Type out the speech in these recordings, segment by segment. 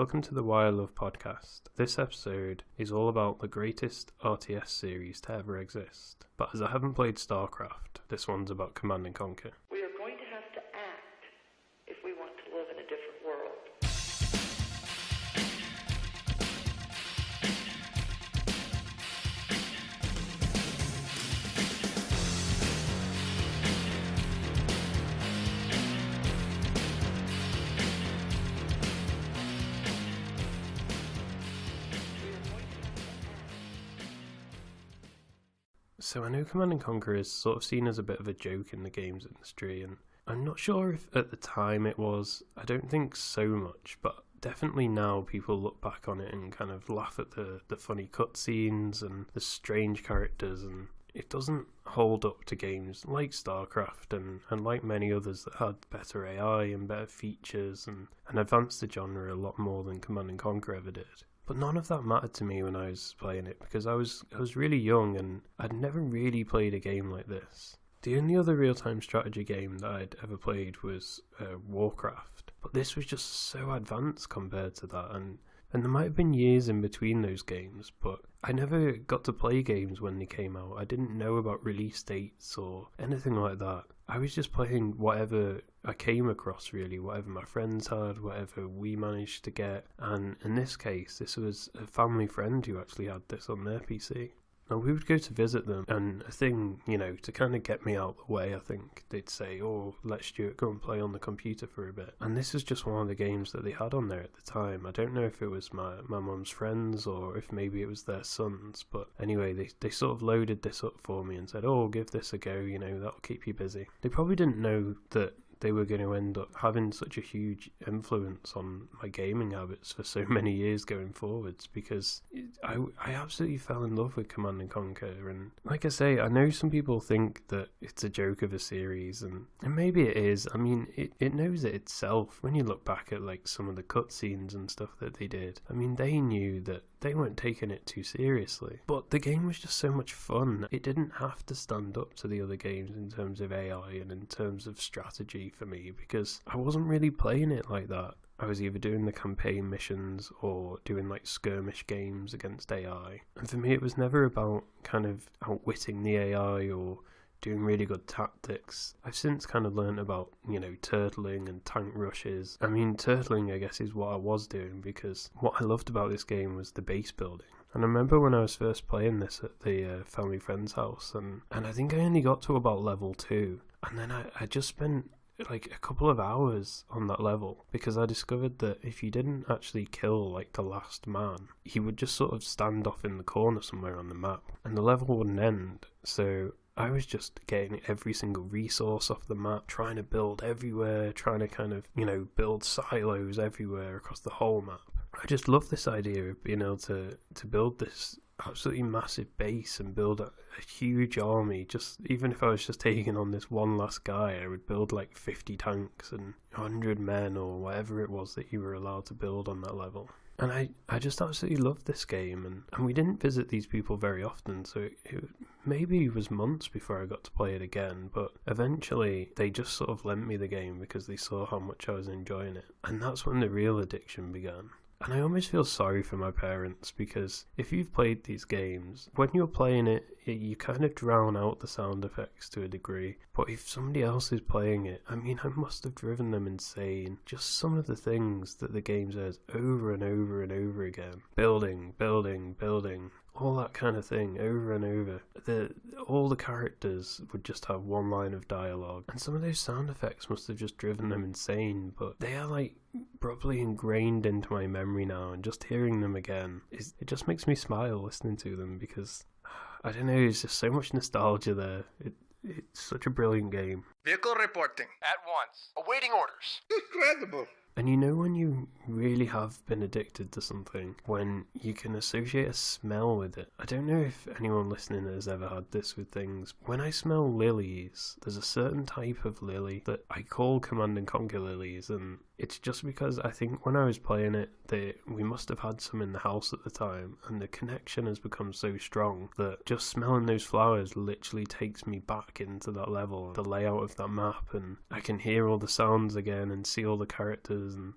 Welcome to the Why I Love podcast. This episode is all about the greatest RTS series to ever exist. But as I haven't played StarCraft, this one's about Command & Conquer. We are going to have to act if we want to live in a different world. So I know Command & Conquer is sort of seen as a bit of a joke in the games industry, and I'm not sure if at the time it was. I don't think so much, but definitely now people look back on it and kind of laugh at the funny cutscenes and the strange characters, and it doesn't hold up to games like StarCraft and like many others that had better AI and better features and advanced the genre a lot more than Command & Conquer ever did. But none of that mattered to me when I was playing it, because I was really young and I'd never really played a game like this. The only other real-time strategy game that I'd ever played was Warcraft, but this was just so advanced compared to that, and there might have been years in between those games, but I never got to play games when they came out. I didn't know about release dates or anything like that. I was just playing whatever I came across, really, whatever my friends had, whatever we managed to get, and in this case, this was a family friend who actually had this on their PC. Now, we would go to visit them, and a thing, to kind of get me out of the way, I think, they'd say, "Oh, let Stuart go and play on the computer for a bit." And this is just one of the games that they had on there at the time. I don't know if it was my mum's friends or if maybe it was their sons, but anyway, they sort of loaded this up for me and said, "Oh, give this a go, that'll keep you busy." They probably didn't know that they were going to end up having such a huge influence on my gaming habits for so many years going forwards, because I absolutely fell in love with Command & Conquer, and like I say, I know some people think that it's a joke of a series, and maybe it is. I mean, it knows it itself. When you look back at like some of the cutscenes and stuff that they did, I mean, they knew that they weren't taking it too seriously. But the game was just so much fun. It didn't have to stand up to the other games in terms of AI and in terms of strategy for me, because I wasn't really playing it like that. I was either doing the campaign missions or doing like skirmish games against AI. And for me, it was never about kind of outwitting the AI or doing really good tactics. I've since kind of learned about, turtling and tank rushes. I mean, turtling, I guess, is what I was doing, because what I loved about this game was the base building. And I remember when I was first playing this at the family friend's house, and I think I only got to about level 2. And then I just spent like a couple of hours on that level, because I discovered that if you didn't actually kill like the last man, he would just sort of stand off in the corner somewhere on the map, and the level wouldn't end. So I was just getting every single resource off the map, trying to build everywhere, trying to kind of, build silos everywhere across the whole map. I just love this idea of being able to build this absolutely massive base and build a huge army. Just even if I was just taking on this one last guy, I would build like 50 tanks and 100 men or whatever it was that you were allowed to build on that level. And I just absolutely loved this game, and we didn't visit these people very often, so it maybe was months before I got to play it again, but eventually they just sort of lent me the game because they saw how much I was enjoying it. And that's when the real addiction began. And I almost feel sorry for my parents, because if you've played these games, when you're playing it, you kind of drown out the sound effects to a degree. But if somebody else is playing it, I mean, I must have driven them insane. Just some of the things that the game says over and over and over again. Building, building, building. All that kind of thing, over and over. All the characters would just have one line of dialogue, and some of those sound effects must have just driven them insane, but they are like properly ingrained into my memory now, and just hearing them again, it just makes me smile listening to them, because, I don't know, there's just so much nostalgia there. It's such a brilliant game. Vehicle reporting. At once. Awaiting orders. Incredible. And when you really have been addicted to something, when you can associate a smell with it. I don't know if anyone listening has ever had this with things. When I smell lilies, there's a certain type of lily that I call Command & Conquer lilies, and it's just because I think when I was playing it, we must have had some in the house at the time, and the connection has become so strong that just smelling those flowers literally takes me back into that level, the layout of that map, and I can hear all the sounds again and see all the characters, and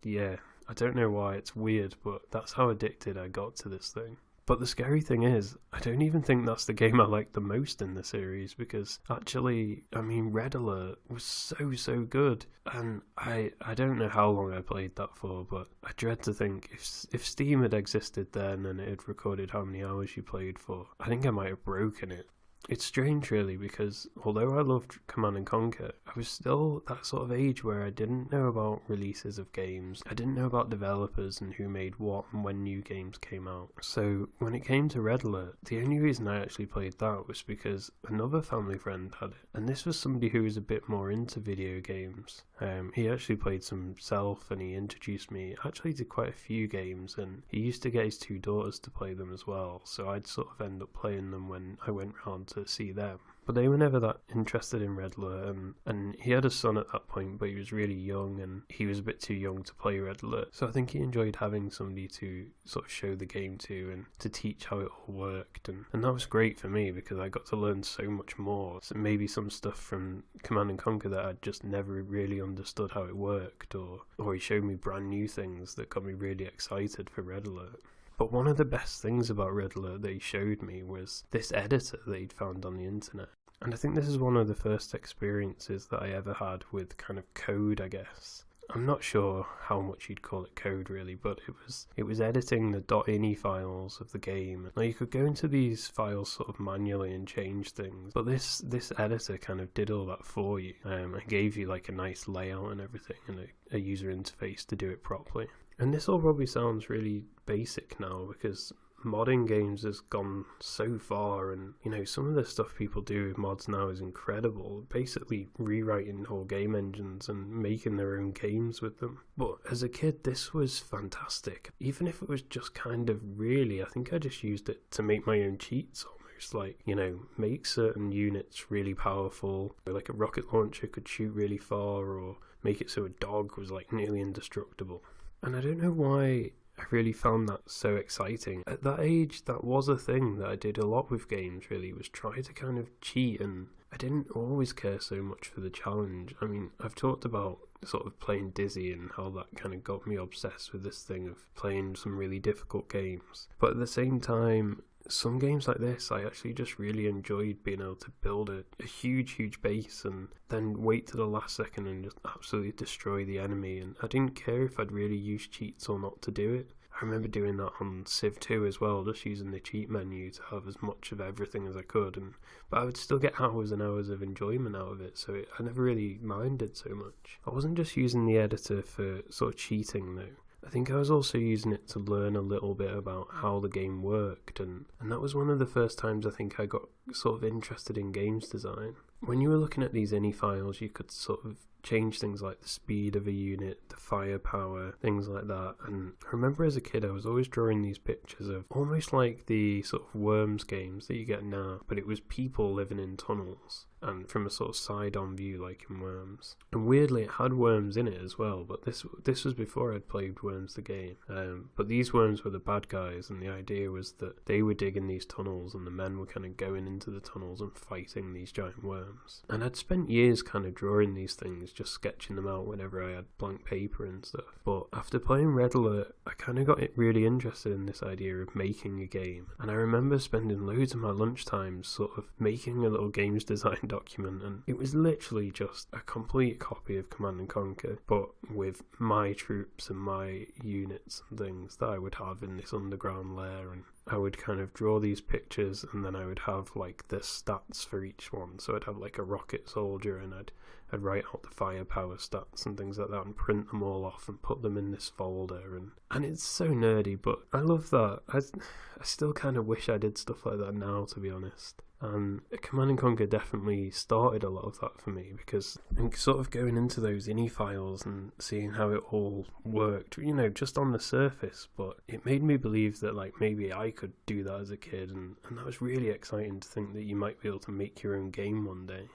yeah, I don't know why, it's weird, but that's how addicted I got to this thing. But the scary thing is, I don't even think that's the game I like the most in the series, because actually, I mean, Red Alert was so good, and I don't know how long I played that for, but I dread to think if Steam had existed then and it had recorded how many hours you played for, I think I might have broken it. It's strange, really, because although I loved Command & Conquer, I was still that sort of age where I didn't know about releases of games. I didn't know about developers and who made what and when new games came out. So when it came to Red Alert, the only reason I actually played that was because another family friend had it. And this was somebody who was a bit more into video games. He actually played some himself, and he introduced me actually to quite a few games, and he used to get his 2 daughters to play them as well, so I'd sort of end up playing them when I went round to see them. But they were never that interested in Red Alert, and he had a son at that point, but he was really young, and he was a bit too young to play Red Alert. So I think he enjoyed having somebody to sort of show the game to and to teach how it all worked, and that was great for me because I got to learn so much more. So maybe some stuff from Command & Conquer that I'd just never really understood how it worked, or he showed me brand new things that got me really excited for Red Alert. But one of the best things about Red Alert that he showed me was this editor that he'd found on the internet. And I think this is one of the first experiences that I ever had with kind of code, I guess. I'm not sure how much you'd call it code really, but it was editing the .ini files of the game. Now you could go into these files sort of manually and change things, but this editor kind of did all that for you. And gave you like a nice layout and everything, and a user interface to do it properly. And this all probably sounds really basic now because modding games has gone so far, and you know, some of the stuff people do with mods now is incredible, basically rewriting whole game engines and making their own games with them. But as a kid, this was fantastic. Even if it was just kind of really, I think I just used it to make my own cheats almost, like, you know, make certain units really powerful, like a rocket launcher could shoot really far, or make it so a dog was like nearly indestructible. And I don't know why I really found that so exciting. At that age, that was a thing that I did a lot with games, really, was try to kind of cheat, and I didn't always care so much for the challenge. I mean, I've talked about sort of playing Dizzy and how that kind of got me obsessed with this thing of playing some really difficult games. But at the same time, some games like this, I actually just really enjoyed being able to build a huge base and then wait to the last second and just absolutely destroy the enemy. And I didn't care if I'd really use cheats or not to do it. I remember doing that on Civ 2 as well, just using the cheat menu to have as much of everything as I could. But I would still get hours and hours of enjoyment out of it, so I never really minded so much. I wasn't just using the editor for sort of cheating though. I think I was also using it to learn a little bit about how the game worked, and that was one of the first times I think I got sort of interested in games design. When you were looking at these ini files, you could sort of change things like the speed of a unit, the firepower, things like that. And I remember as a kid I was always drawing these pictures of almost like the sort of Worms games that you get now, but it was people living in tunnels and from a sort of side-on view like in Worms. And weirdly it had worms in it as well, but this was before I'd played Worms the game. But these worms were the bad guys, and the idea was that they were digging these tunnels and the men were kind of going into the tunnels and fighting these giant worms. And I'd spent years kind of drawing these things, just sketching them out whenever I had blank paper and stuff. But after playing Red Alert, I kind of got really interested in this idea of making a game. And I remember spending loads of my lunchtime sort of making a little games design document, and it was literally just a complete copy of Command & Conquer, but with my troops and my units and things that I would have in this underground lair. And I would kind of draw these pictures, and then I would have like the stats for each one. So I'd have like a rocket soldier, and I'd write out the firepower stats and things like that and print them all off and put them in this folder. And it's so nerdy, but I love that. I still kind of wish I did stuff like that now, to be honest. And Command & Conquer definitely started a lot of that for me, because sort of going into those ini files and seeing how it all worked, you know, just on the surface, but it made me believe that like maybe I could do that as a kid, and that was really exciting to think that you might be able to make your own game one day.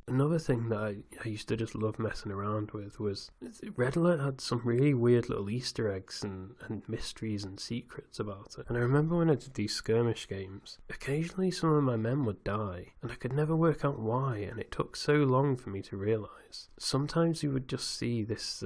Another thing that I used to just love messing around with was Red Alert had some really weird little Easter eggs and mysteries and secrets about it. And I remember when I did these skirmish games, occasionally some of my men would die, and I could never work out why, and it took so long for me to realise. Sometimes you would just see this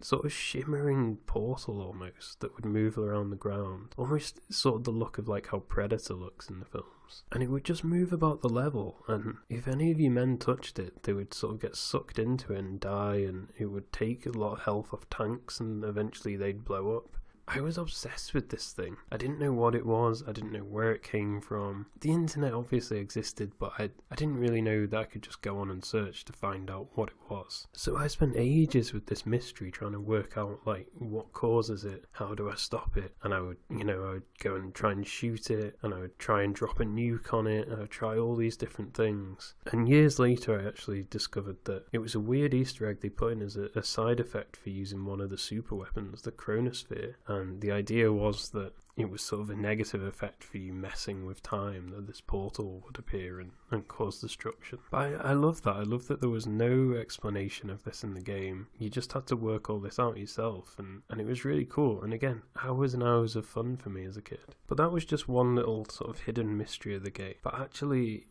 sort of shimmering portal almost that would move around the ground, almost sort of the look of like how Predator looks in the films. And it would just move about the level, and if any of you men touched it, they would sort of get sucked into it and die, and it would take a lot of health off tanks, and eventually they'd blow up. I was obsessed with this thing. I didn't know what it was, I didn't know where it came from. The internet obviously existed, but I didn't really know that I could just go on and search to find out what it was. So I spent ages with this mystery trying to work out like what causes it, how do I stop it, and I would go and try and shoot it, and I would try and drop a nuke on it, and I would try all these different things. And years later I actually discovered that it was a weird Easter egg they put in as a side effect for using one of the super weapons, the Chronosphere. And the idea was that it was sort of a negative effect for you messing with time, that this portal would appear and cause destruction. But I love that. I love that there was no explanation of this in the game. You just had to work all this out yourself, and it was really cool. And again, hours and hours of fun for me as a kid. But that was just one little sort of hidden mystery of the game. But actually,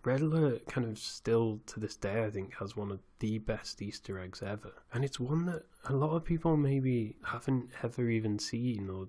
Red Alert kind of still to this day I think has one of the best Easter eggs ever, and it's one that a lot of people maybe haven't ever even seen or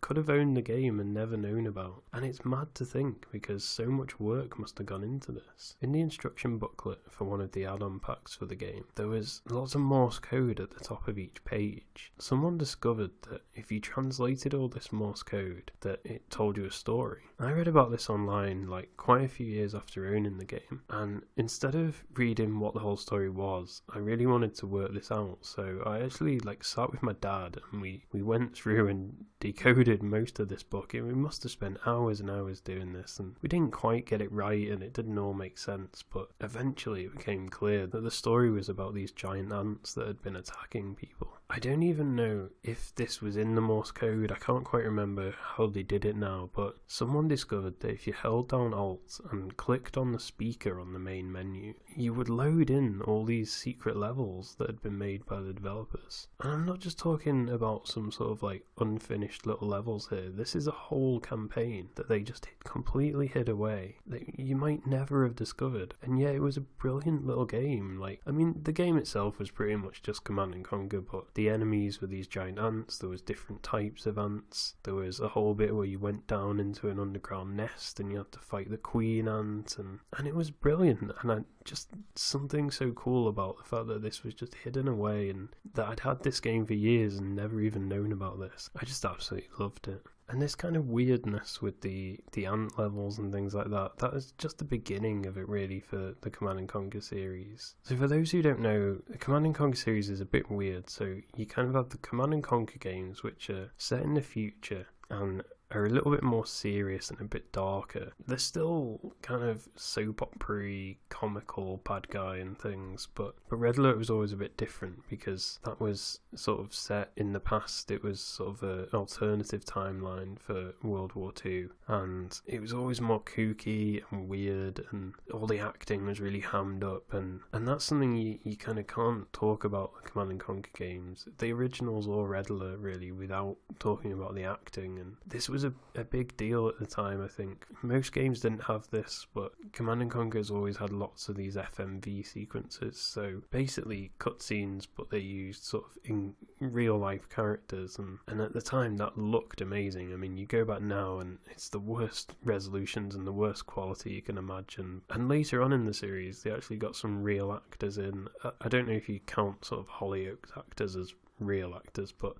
could have owned the game and never known about. And it's mad to think because so much work must have gone into this. In the instruction booklet for one of the add-on packs for the game, there was lots of Morse code at the top of each page. Someone discovered that if you translated all this Morse code, that it told you a story. I read about this online like quite a few years after owning the game, and instead of reading what the whole story was, I really wanted to work this out. So I actually sat with my dad and we went through and decoded most of this book, and we must have spent hours and hours doing this, and we didn't quite get it right and it didn't all make sense, but eventually it became clear that the story was about these giant ants that had been attacking people. I don't even know if this was in the Morse code, I can't quite remember how they did it now, but someone discovered that if you held down Alt and clicked on the speaker on the main menu, you would load in all these secret levels that had been made by the developers. And I'm not just talking about some sort of unfinished little levels here. This is a whole campaign that they just completely hid away that you might never have discovered. And yet it was a brilliant little game. The game itself was pretty much just Command and Conquer, but the enemies were these giant ants. There was different types of ants. There was a whole bit where you went down into an underground nest and you had to fight the queen ant, and it was brilliant. And just something so cool about the fact that this was just hidden away and that I'd had this game for years and never even known about this. I just absolutely loved it. And this kind of weirdness with the ant levels and things like that, that is just the beginning of it really for the Command & Conquer series. So for those who don't know, the Command & Conquer series is a bit weird. So you kind of have the Command & Conquer games which are set in the future and are a little bit more serious and a bit darker. They're still kind of soap opera-y, comical bad guy and things, but Red Alert was always a bit different because that was sort of set in the past. It was sort of an alternative timeline for World War II, and it was always more kooky and weird, and all the acting was really hammed up, and that's something you kind of can't talk about the Command & Conquer games, the originals or Red Alert really, without talking about the acting. And this was a big deal at the time. I think most games didn't have this, but Command & Conquer's always had lots of these FMV sequences, so basically cutscenes, but they used sort of in real life characters, and at the time that looked amazing. I mean, you go back now and it's the worst resolutions and the worst quality you can imagine, and later on in the series they actually got some real actors in. I don't know if you count sort of Hollyoaks actors as real actors, but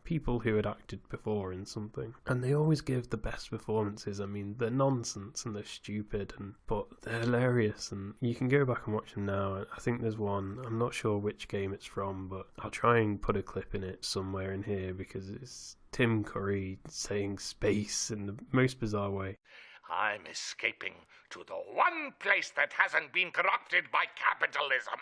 people who had acted before in something, and they always give the best performances. I mean, they're nonsense and they're stupid, but they're hilarious, and you can go back and watch them now. I think there's one, I'm not sure which game it's from, but I'll try and put a clip in it somewhere in here because it's Tim Curry saying space in the most bizarre way. I'm escaping to the one place that hasn't been corrupted by capitalism.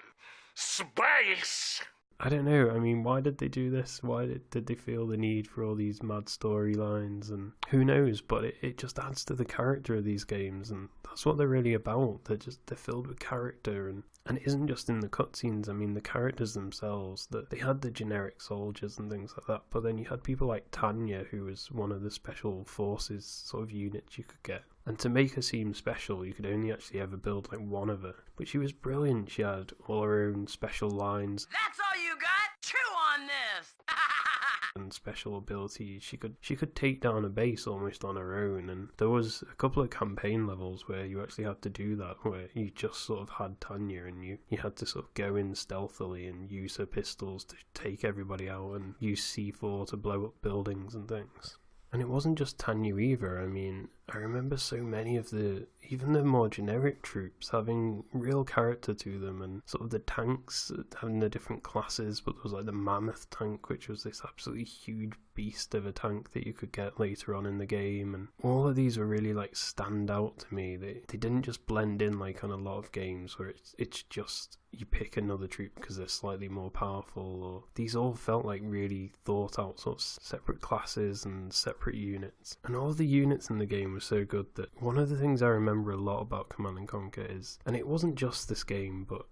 Space! I don't know, I mean, why did they do this? Why did they feel the need for all these mad storylines? And who knows, but it just adds to the character of these games, and that's what they're really about. They're filled with character, and it isn't just in the cutscenes. I mean, the characters themselves, that they had the generic soldiers and things like that, but then you had people like Tanya, who was one of the special forces sort of units you could get. And to make her seem special, you could only actually ever build like one of her. But she was brilliant. She had all her own special lines. That's all you got? Chew on this! And special abilities. She could take down a base almost on her own, and there was a couple of campaign levels where you actually had to do that, where you just sort of had Tanya and you had to sort of go in stealthily and use her pistols to take everybody out and use C4 to blow up buildings and things. And it wasn't just Tanya either. I mean, I remember so many of even the more generic troops having real character to them, and sort of the tanks having the different classes, but there was like the Mammoth tank, which was this absolutely huge beast of a tank that you could get later on in the game, and all of these were really like stand out to me. They didn't just blend in like on a lot of games where it's just you pick another troop because they're slightly more powerful, or these all felt like really thought out sort of separate classes and separate units. And all the units in the game were so good that one of the things I remember a lot about Command & Conquer is, and it wasn't just this game, but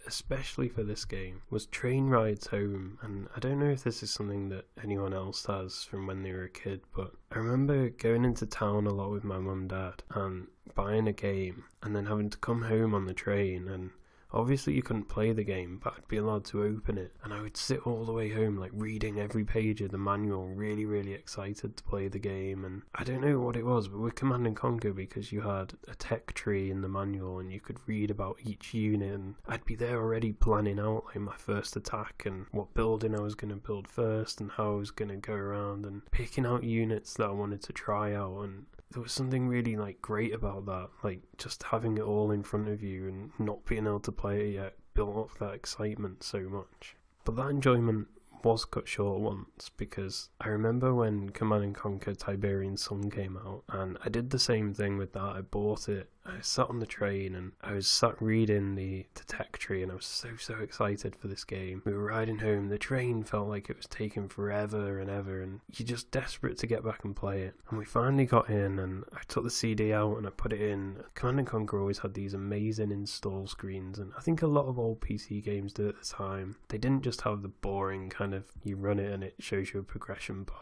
especially for this game, was train rides home. And I don't know if this is something that anyone else has from when they were a kid, but I remember going into town a lot with my mum and dad and buying a game and then having to come home on the train, and obviously you couldn't play the game, but I'd be allowed to open it, and I would sit all the way home like reading every page of the manual, really, really excited to play the game. And I don't know what it was, but with Command & Conquer, because you had a tech tree in the manual and you could read about each unit, and I'd be there already planning out like my first attack and what building I was going to build first and how I was going to go around and picking out units that I wanted to try out. And there was something really like great about that, like just having it all in front of you and not being able to play it yet built up that excitement so much. But that enjoyment was cut short once, because I remember when Command & Conquer Tiberian Sun came out, and I did the same thing with that. I bought it, I sat on the train and I was sat reading the tech tree, and I was so excited for this game. We were riding home, the train felt like it was taking forever and ever, and you're just desperate to get back and play it. And we finally got in, and I took the CD out and I put it in. Command & Conquer always had these amazing install screens, and I think a lot of old PC games did at the time. They didn't just have the boring kind of you run it and it shows you a progression bar.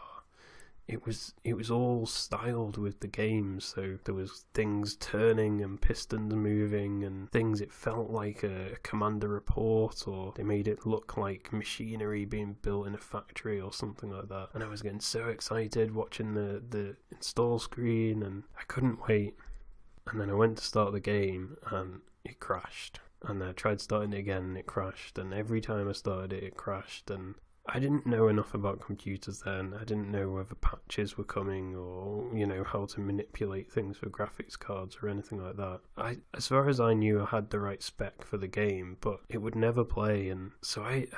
It was all styled with the game, so there was things turning and pistons moving and things. It felt like a commander report, or they made it look like machinery being built in a factory or something like that. And I was getting so excited watching the install screen, and I couldn't wait. And then I went to start the game and it crashed. And I tried starting it again and it crashed. And every time I started it, it crashed. And I didn't know enough about computers then. I didn't know whether patches were coming or, how to manipulate things for graphics cards or anything like that. As far as I knew, I had the right spec for the game, but it would never play. And so I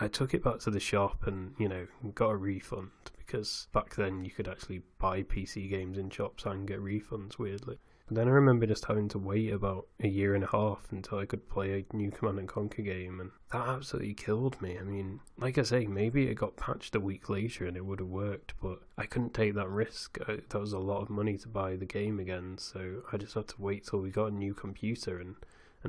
took it back to the shop and, got a refund, because back then you could actually buy PC games in shops and get refunds, weirdly. And then I remember just having to wait about a year and a half until I could play a new Command & Conquer game, and that absolutely killed me. I mean, like I say, maybe it got patched a week later and it would have worked, but I couldn't take that risk. That was a lot of money to buy the game again, so I just had to wait till we got a new computer and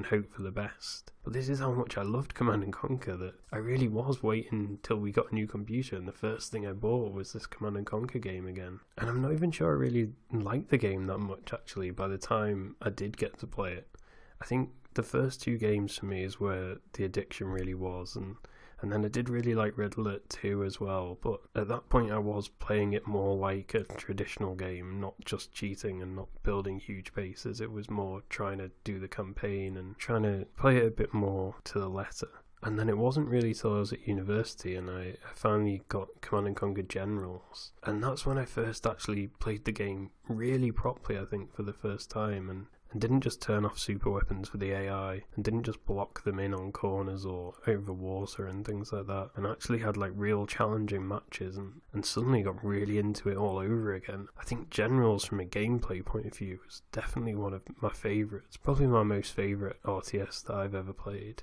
hope for the best. But this is how much I loved Command & Conquer, that I really was waiting till we got a new computer, and the first thing I bought was this Command & Conquer game again. And I'm not even sure I really liked the game that much, actually, by the time I did get to play it. I think the first two games for me is where the addiction really was, and then I did really like Red Alert 2 as well, but at that point I was playing it more like a traditional game, not just cheating and not building huge bases. It was more trying to do the campaign and trying to play it a bit more to the letter. And then it wasn't really till I was at university and I finally got Command & Conquer Generals. And that's when I first actually played the game really properly, I think, for the first time. And and didn't just turn off super weapons for the AI, and didn't just block them in on corners or over water and things like that, and actually had like real challenging matches, and suddenly got really into it all over again. I think Generals from a gameplay point of view was definitely one of my favourites, probably my most favourite RTS that I've ever played.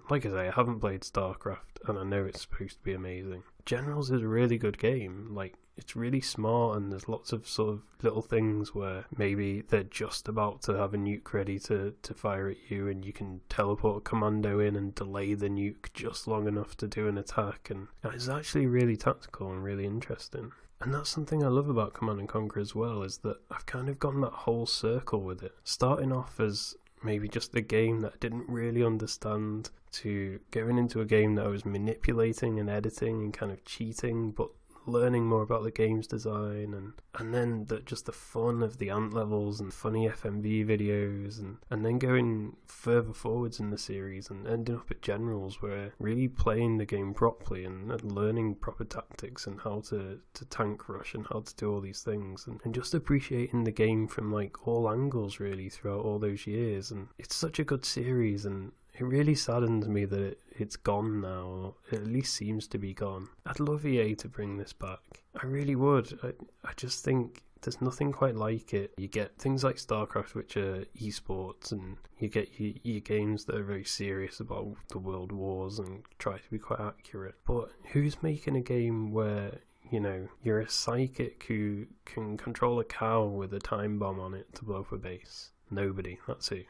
Like I say, I haven't played StarCraft, and I know it's supposed to be amazing. Generals is a really good game. Like, it's really smart, and there's lots of sort of little things where maybe they're just about to have a nuke ready to fire at you, and you can teleport a commando in and delay the nuke just long enough to do an attack, and it's actually really tactical and really interesting. And that's something I love about Command & Conquer as well, is that I've kind of gone that whole circle with it. Starting off as maybe just a game that I didn't really understand, to going into a game that I was manipulating and editing and kind of cheating, but learning more about the game's design, and then just the fun of the ant levels and funny FMV videos, and then going further forwards in the series and ending up at Generals, where really playing the game properly and learning proper tactics and how to tank rush and how to do all these things, and just appreciating the game from like all angles really throughout all those years. And it's such a good series, and it really saddens me that it's gone now, or it at least seems to be gone. I'd love EA to bring this back. I really would. I just think there's nothing quite like it. You get things like StarCraft, which are esports, and you get your games that are very serious about the world wars and try to be quite accurate. But who's making a game where, you know, you're a psychic who can control a cow with a time bomb on it to blow up a base? Nobody. That's who.